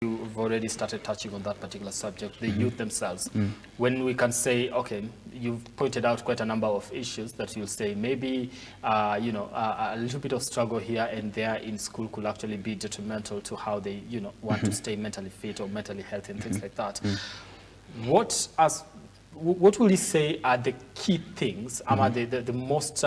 You've already started touching on that particular subject, the youth themselves. When we can say, okay, you've pointed out quite a number of issues that you'll say maybe, a little bit of struggle here and there in school could actually be detrimental to how they, want to stay mentally fit or mentally healthy and things like that. What will you say are the key things, the most,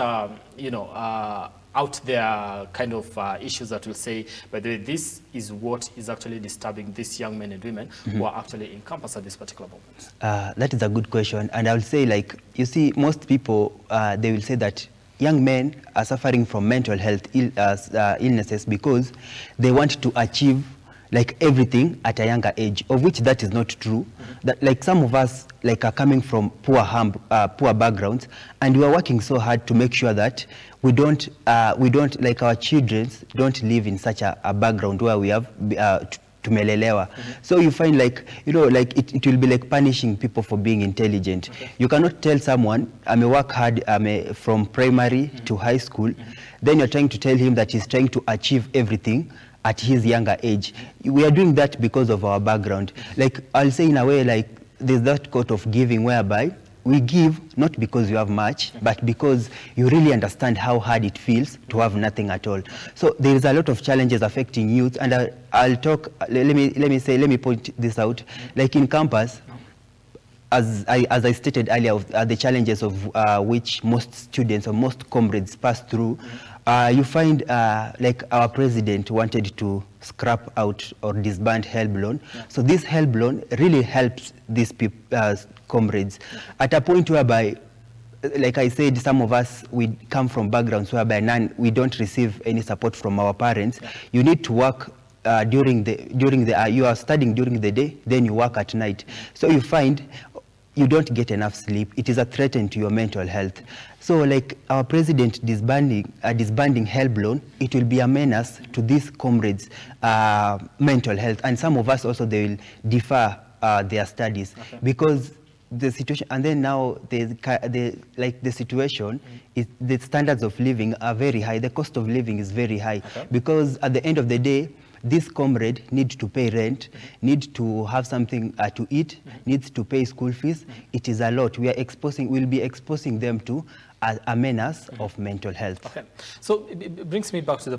out there kind of issues that will say, by the way, this is what is actually disturbing these young men and women who are actually in campus at this particular moment? That is a good question. And I will say, like, you see, most people, they will say that young men are suffering from mental health illnesses because they want to achieve like everything at a younger age, of which that is not true. That, like, some of us are coming from poor backgrounds, and we are working so hard to make sure that we don't like our children don't live in such a background where we have tumelelewa. So you find it will be like punishing people for being intelligent. You cannot tell someone I may work hard from primary to high school, then you're trying to tell him that he's trying to achieve everything at his younger age. We are doing that because of our background. Like, I'll say in a way, like, there's that quote of giving whereby we give not because you have much, but because you really understand how hard it feels to have nothing at all. So there is a lot of challenges affecting youth, and I'll talk, let me point this out. Like in campus, as I stated earlier, the challenges of which most students or most comrades pass through, you find like our president wanted to scrap out or disband help loan. So this help loan really helps these comrades at a point whereby, like I said, some of us, we come from backgrounds whereby we don't receive any support from our parents. You need to work you are studying during the day, then you work at night. So you find you don't get enough sleep. It is a threat to your mental health. So like our president disbanding help loan, it will be a menace to these comrades' mental health. And some of us also, they will defer their studies because the situation, and then now the situation is, the standards of living are very high. The cost of living is very high because at the end of the day, this comrade needs to pay rent, needs to have something to eat, needs to pay school fees. It is a lot. We'll be exposing them to a menace of mental health. Okay, so it brings me back to the